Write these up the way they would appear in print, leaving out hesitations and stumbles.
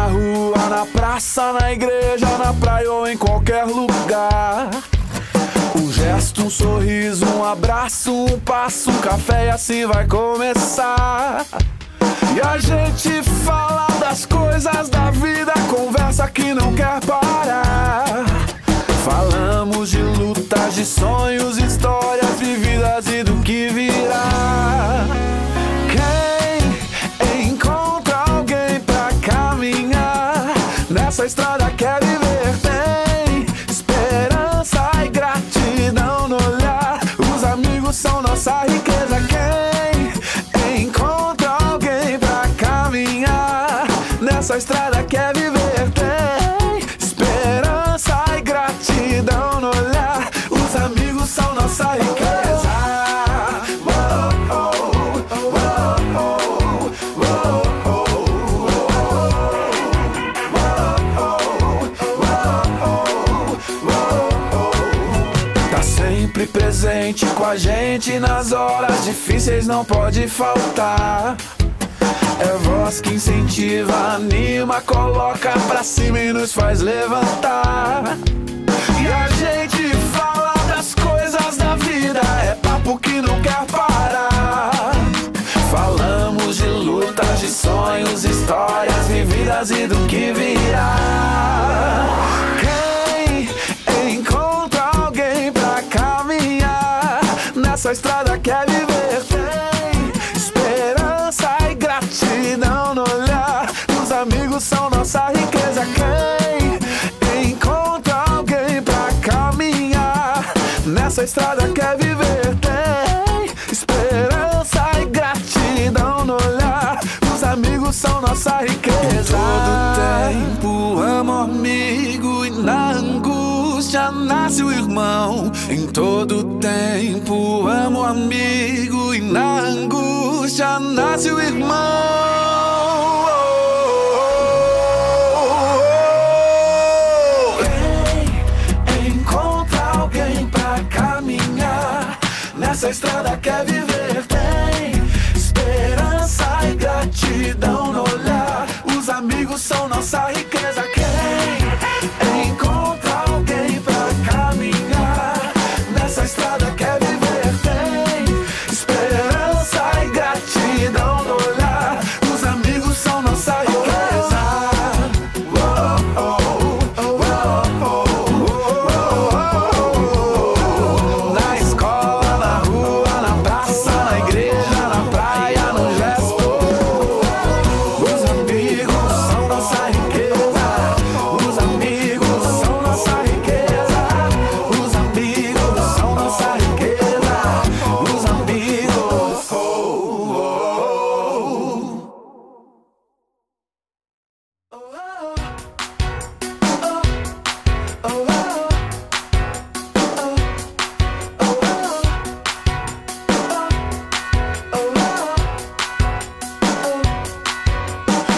na rua, na praça, na igreja, na praia ou em qualquer lugar. Um gesto, um sorriso, um abraço, um passo, um café e assim vai começar. E a gente fala das coisas da vida, conversa que não quer parar. Falamos de lutas, de sonhos, histórias vividas e do que virá. Quem encontra alguém pra caminhar nessa estrada quer viver, tem esperança e gratidão no olhar. Os amigos são nossa riqueza. Quem encontra alguém pra caminhar nessa estrada quer viver, tem esperança e gratidão no olhar. Os amigos são nossa riqueza. Sempre presente com a gente nas horas difíceis, não pode faltar. É voz que incentiva, anima, coloca pra cima e nos faz levantar. E a gente fala das coisas da vida, é papo que não quer parar. Falamos de lutas, de sonhos, histórias vividas e do que virá. Quem encontra alguém pra caminhar nessa estrada quer viver, tem esperança e gratidão no olhar. Os amigos são nossa riqueza. Quem encontra alguém pra caminhar nessa estrada quer viver, tem esperança e gratidão no olhar. Os amigos são nossa riqueza. Em todo tempo, amo amigo, e na angústia nasce o irmão. Em todo tempo, amo amigo, e na angústia nasce o irmão. Quem encontra alguém pra caminhar nessa estrada quer viver, tem esperança e gratidão no olhar. Os amigos são nossa riqueza. Quem encontra alguém pra caminhar nessa estrada quer viver, tem esperança e gratidão no olhar. Os amigos são nossa riqueza. Na escola, na rua, na praça, na igreja, na praia, no gesto. Os amigos são nossa riqueza. Os amigos são nossa riqueza. Os amigos são nossa riqueza. Os amigos.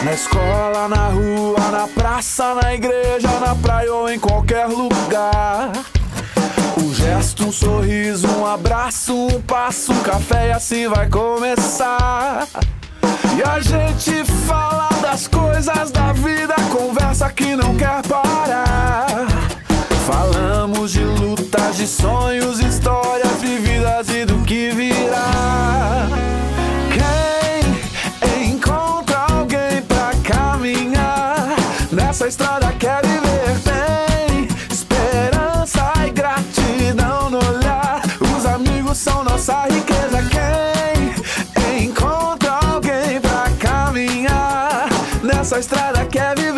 Na escola, na rua, na praça, na igreja, na praia ou em qualquer lugar. Um gesto, um sorriso, um abraço, um passo, um café e assim vai começar. E a gente fala das coisas da vida, conversa que não quer parar. Falamos de lutas, de sonhos, histórias vividas e do que virá. Quem encontra alguém pra caminhar nessa estrada quer viver, tem esperança e gratidão no olhar. Os amigos são nossa riqueza. Quem encontra alguém pra caminhar nessa estrada quer viver,